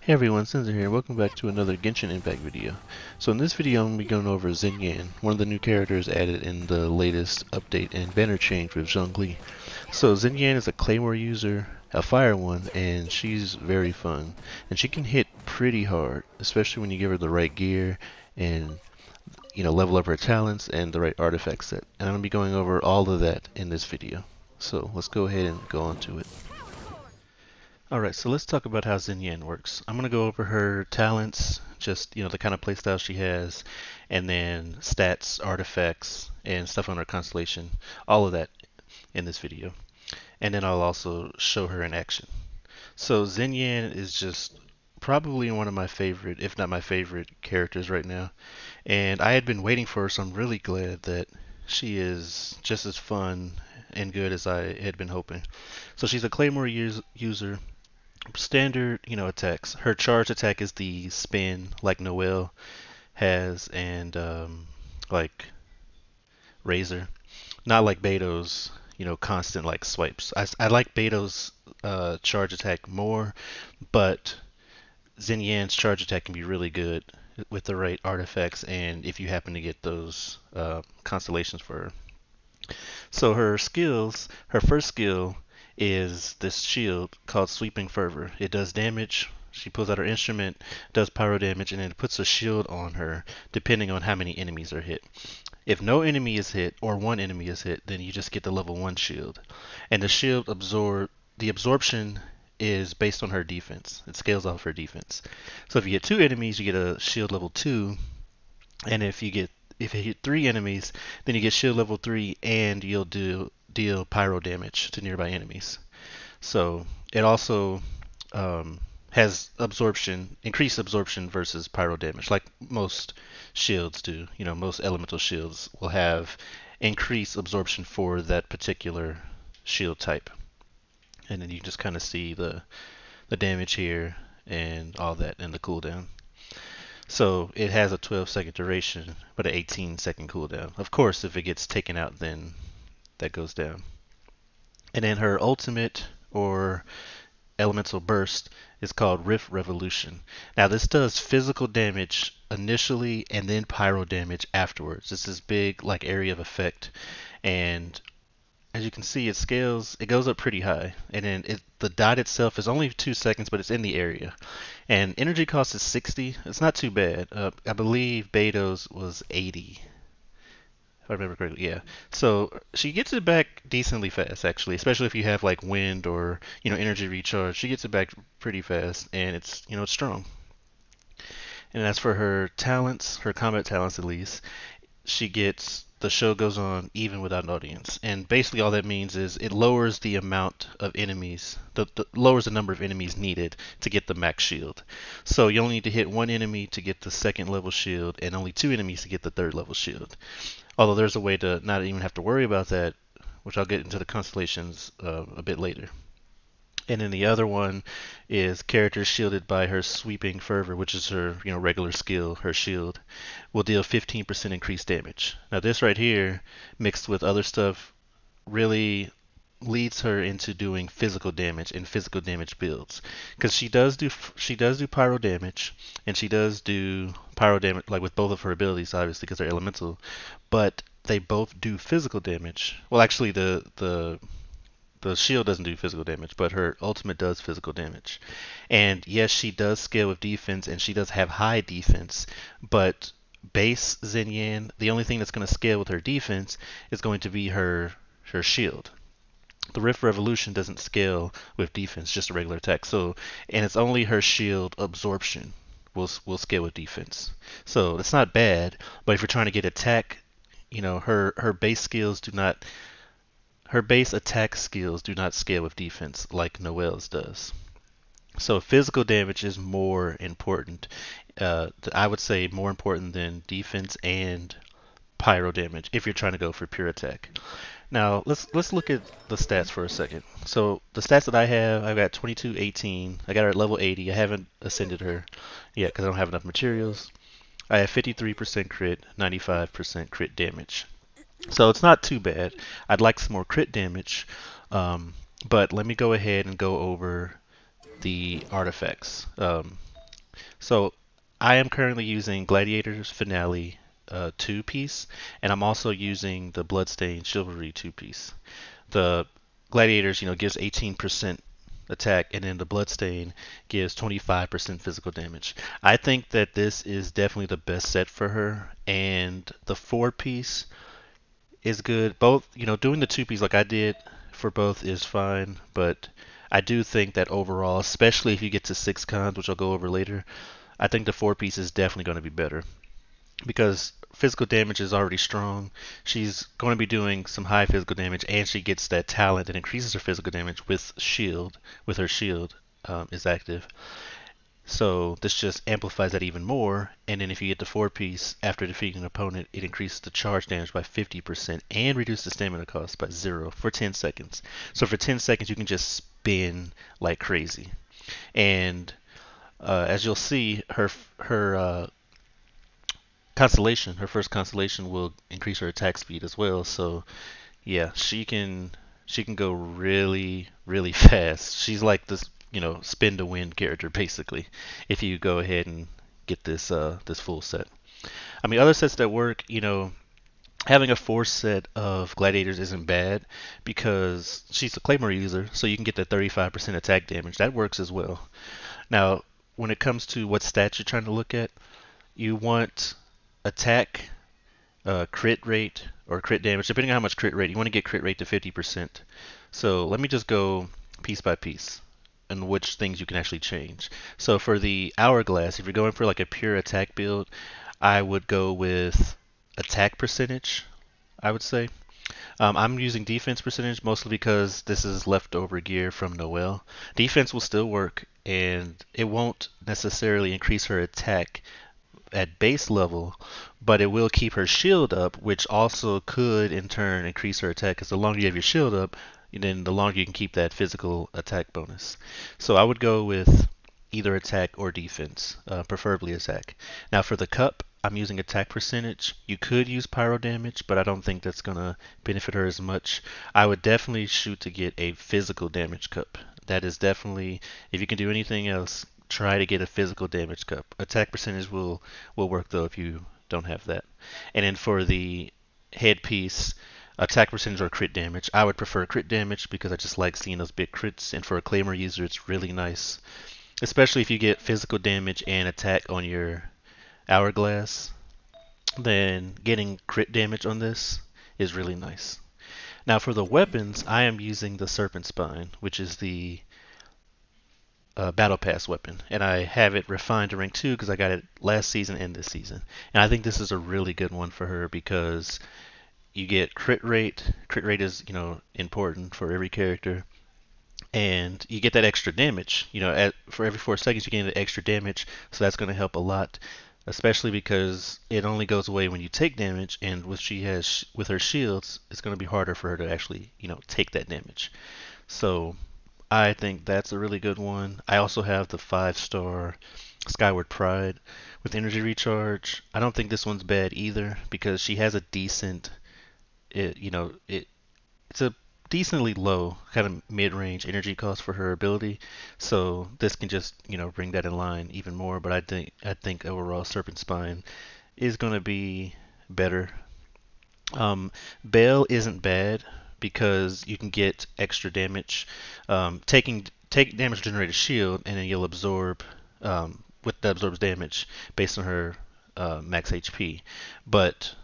Hey everyone, Sensor here. Welcome back to another Genshin Impact video. So in this video, I'm going to be going over Xinyan, one of the new characters added in the latest update and banner change with Zhongli. So Xinyan is a Claymore user, a fire one, and she's very fun. And she can hit pretty hard, especially when you give her the right gear and level up her talents and the right artifact set. And I'm going to be going over all of that in this video. So let's go ahead and go on to it. Alright, so let's talk about how Xinyan works. I'm going to go over her talents, just, the kind of playstyle she has, and then stats, artifacts, and stuff on her constellation. All of that in this video. And then I'll also show her in action. So Xinyan is just probably one of my favorite, if not my favorite, characters right now. And I had been waiting for her, so I'm really glad that she is just as fun and good as I had been hoping. So she's a Claymore user, standard, attacks. Her charge attack is the spin, like Noelle has, and like Razor. Not like Beto's, constant like swipes. I like Beto's charge attack more, but Xinyan's charge attack can be really good with the right artifacts, and if you happen to get those constellations for her. So her first skill is this shield called Sweeping Fervor. It does damage. She pulls out her instrument, does pyro damage, and then it puts a shield on her depending on how many enemies are hit. If no enemy is hit or one enemy is hit, then you just get the level 1 shield. And the absorption is based on her defense. It scales off her defense. So if you get 2 enemies, you get a shield level 2, and if you hit 3 enemies, then you get shield level 3 and you'll deal pyro damage to nearby enemies. So it also has increased absorption versus pyro damage, like most shields do. Most elemental shields will have increased absorption for that particular shield type. And then you just kind of see the damage here and all that and the cooldown. So it has a 12-second duration, but an 18-second cooldown. Of course, if it gets taken out, then that goes down. And then her ultimate or elemental burst is called Rift Revolution. Now this does physical damage initially and then pyro damage afterwards. It's this big like area of effect, and as you can see, it goes up pretty high, and then the dot itself is only 2 seconds, but it's in the area. And energy cost is 60. It's not too bad. I believe Beto's was 80, if I remember correctly. Yeah. So she gets it back decently fast, actually, especially if you have like wind or energy recharge. She gets it back pretty fast, and it's strong. And as for her talents, her combat talents at least, she gets the show goes on even without an audience. And basically all that means is it lowers the amount of enemies, lowers the number of enemies needed to get the max shield. So you only need to hit 1 enemy to get the 2nd level shield and only 2 enemies to get the 3rd level shield. Although there's a way to not even have to worry about that, which I'll get into the constellations a bit later. And then the other one is characters shielded by her Sweeping Fervor, which is her regular skill. Her shield will deal 15% increased damage. Now this right here, mixed with other stuff, really leads her into doing physical damage and physical damage builds, because she does do pyro damage, and she does do pyro damage like with both of her abilities, obviously because they're elemental, but they both do physical damage. Well, actually, the shield doesn't do physical damage, but her ultimate does physical damage. And yes, she does scale with defense, and she does have high defense, but base Xinyan, the only thing that's going to scale with her defense is going to be her shield. The Rift Revolution doesn't scale with defense, just a regular attack. So, and it's only her shield absorption will scale with defense. So it's not bad, but if you're trying to get attack, her base skills do not her base attack skills do not scale with defense like Noelle's does. So physical damage is more important. I would say more important than defense and pyro damage if you're trying to go for pure attack. Now let's look at the stats for a second. So the stats that I have, I've got 2218. I got her at level 80. I haven't ascended her yet because I don't have enough materials. I have 53% crit, 95% crit damage. So it's not too bad. I'd like some more crit damage, but let me go ahead and go over the artifacts. So I am currently using Gladiator's Finale 2-piece, and I'm also using the Bloodstained Chivalry 2-piece. The Gladiators, gives 18% attack, and then the Bloodstain gives 25% physical damage. I think that this is definitely the best set for her, and the 4-piece is good. Both, doing the 2-piece like I did for both is fine, but I do think that overall, especially if you get to 6 cons, which I'll go over later, I think the 4-piece is definitely going to be better because physical damage is already strong. She's going to be doing some high physical damage, and she gets that talent that increases her physical damage with her shield is active. So this just amplifies that even more. And then if you get the 4-piece after defeating an opponent, it increases the charge damage by 50% and reduces the stamina cost by 0 for 10 seconds. So for 10 seconds, you can just spin like crazy. And as you'll see, her constellation, her first constellation, will increase her attack speed as well. So yeah, she can go really really fast. She's like this, spin to win character basically. If you go ahead and get this full set. I mean, other sets that work, having a 4 set of gladiators isn't bad because she's a claymore user, so you can get the 35% attack damage. That works as well. Now, when it comes to what stats you're trying to look at, you want attack, crit rate, or crit damage, depending on how much crit rate. You want to get crit rate to 50%. So let me just go piece by piece and which things you can actually change. So for the hourglass, if you're going for like a pure attack build, I would go with attack percentage, I would say. I'm using defense percentage mostly because this is leftover gear from Noelle. Defense will still work, and it won't necessarily increase her attack at base level, but it will keep her shield up, which also could in turn increase her attack. Because the longer you have your shield up, then the longer you can keep that physical attack bonus. So I would go with either attack or defense, preferably attack. Now for the cup, I'm using attack percentage. You could use pyro damage, but I don't think that's gonna benefit her as much. I would definitely shoot to get a physical damage cup. That is definitely, if you can do anything else, try to get a physical damage cup. Attack percentage will work though if you don't have that. And then for the headpiece, attack percentage or crit damage. I would prefer crit damage because I just like seeing those big crits, and for a claymore user, it's really nice, especially if you get physical damage and attack on your hourglass. Then getting crit damage on this is really nice. Now for the weapons, I am using the Serpent Spine, which is the Battle Pass weapon, and I have it refined to rank 2 because I got it last season and this season. And I think this is a really good one for her because you get crit rate. Crit rate is, important for every character, and you get that extra damage. For every 4 seconds you gain the extra damage, so that's going to help a lot, especially because it only goes away when you take damage, and with her shields, it's going to be harder for her to actually, take that damage. So I think that's a really good one. I also have the 5-star Skyward Pride with energy recharge. I don't think this one's bad either because she has a decent, it's a decently low kind of mid-range energy cost for her ability. So this can just, bring that in line even more. But I think overall Serpent Spine is going to be better. Bale isn't bad because you can get extra damage. Take damage generated shield, and then you'll absorb with that absorbs damage based on her max HP. But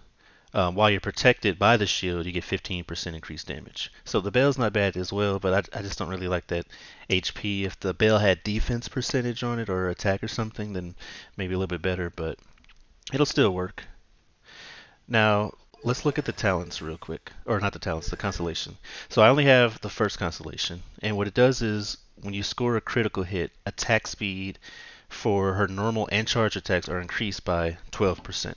while you're protected by the shield, you get 15% increased damage. So the Bale's not bad as well, but I just don't really like that HP. If the Bale had defense percentage on it or attack or something, then maybe a little bit better, but it'll still work. Now, let's look at the talents real quick. Or not the talents, the constellation. So I only have the first constellation. And what it does is when you score a critical hit, attack speed for her normal and charge attacks are increased by 12%.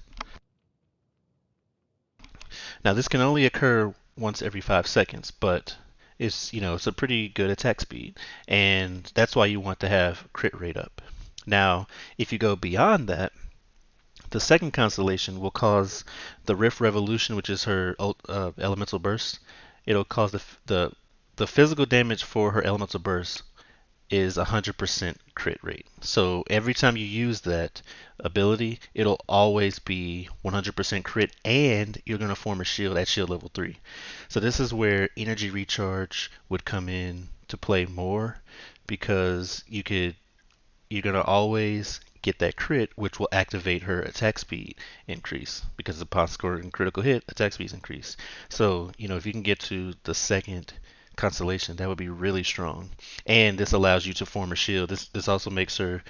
Now this can only occur once every 5 seconds, but it's a pretty good attack speed. And that's why you want to have crit rate up. Now, if you go beyond that, the second constellation will cause the Rift Revolution, which is her elemental burst. It'll cause the physical damage for her elemental burst is 100% crit rate. So every time you use that ability, it'll always be 100% crit, and you're going to form a shield at shield level 3. So this is where energy recharge would come in to play more, because you're going to always get that crit, which will activate her attack speed increase, because upon scoring critical hit, attack speeds increase. So, if you can get to the second constellation, that would be really strong. And this allows you to form a shield. This also makes her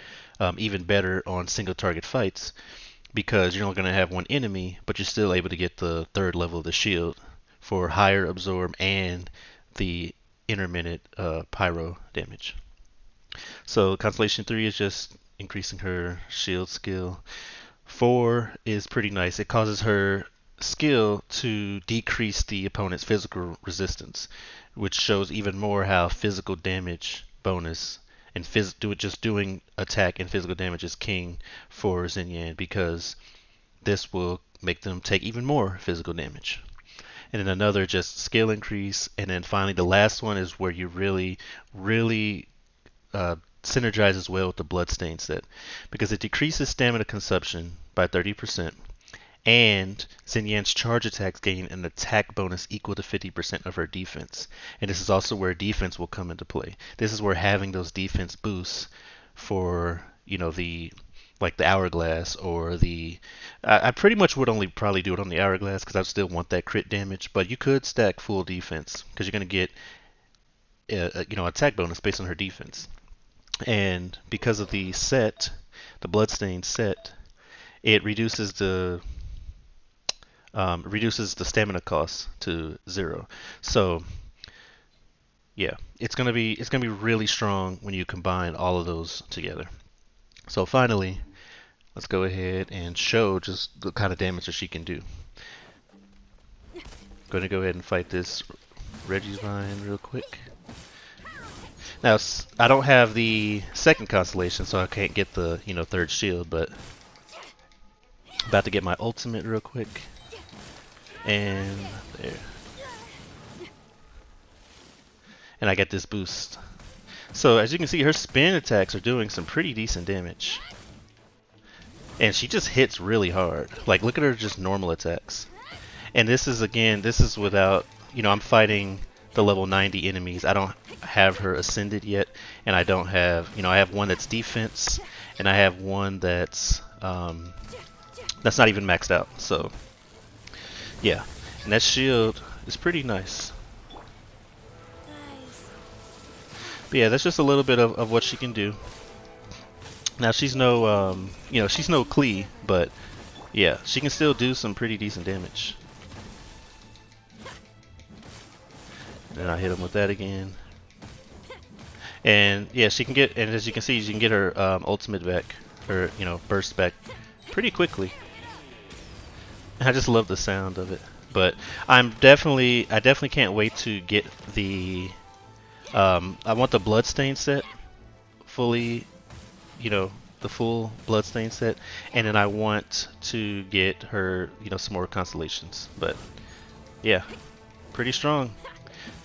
even better on single target fights, because you're only going to have one enemy, but you're still able to get the third level of the shield for higher absorb and the intermittent pyro damage. So Constellation 3 is just increasing her shield skill. 4 is pretty nice. It causes her skill to decrease the opponent's physical resistance, which shows even more how physical damage bonus and just doing attack and physical damage is king for Xinyan, because this will make them take even more physical damage. And then another just skill increase. And then finally the last one is where you really synergizes well with the Bloodstain set, because it decreases stamina consumption by 30%, and Xinyan's charge attacks gain an attack bonus equal to 50% of her defense. And this is also where defense will come into play. This is where having those defense boosts for, the hourglass, or I pretty much would only probably do it on the hourglass, because I still want that crit damage, but you could stack full defense, because you're going to get attack bonus based on her defense. And because of the Bloodstained set, it reduces the stamina cost to 0. So yeah, it's gonna be really strong when you combine all of those together. So finally, let's go ahead and show just the kind of damage that she can do. Going to go ahead and fight this Regivine real quick. Now, I don't have the second constellation, so I can't get the, third shield, but about to get my ultimate real quick. And there. And I get this boost. So as you can see, her spin attacks are doing some pretty decent damage. And she just hits really hard. Like, look at her just normal attacks. And this is without, I'm fighting the level 90 enemies. I don't have her ascended yet, and I don't have, I have one that's defense, and I have one that's not even maxed out. So yeah, and that shield is pretty nice. But yeah, that's just a little bit of what she can do. Now she's no she's no Klee, but yeah, she can still do some pretty decent damage. Then I hit him with that again. And yeah, she can get, and as you can see, she can get her ultimate back, her burst back pretty quickly. And I just love the sound of it. But I definitely can't wait to get the I want the Bloodstain set fully, the full Bloodstain set, and then I want to get her, some more constellations. But yeah, pretty strong.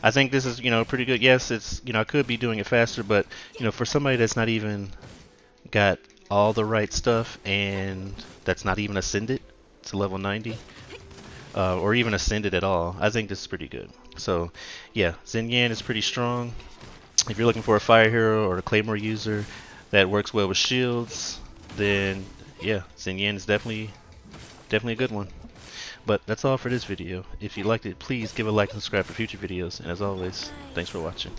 I think this is, pretty good. Yes, it's, I could be doing it faster, but, for somebody that's not even got all the right stuff, and that's not even ascended to level 90, or even ascended at all, I think this is pretty good. So, yeah, Xinyan is pretty strong. If you're looking for a fire hero or a claymore user that works well with shields, then, yeah, Xinyan is definitely a good one. But that's all for this video. If you liked it, please give a like and subscribe for future videos. And as always, thanks for watching.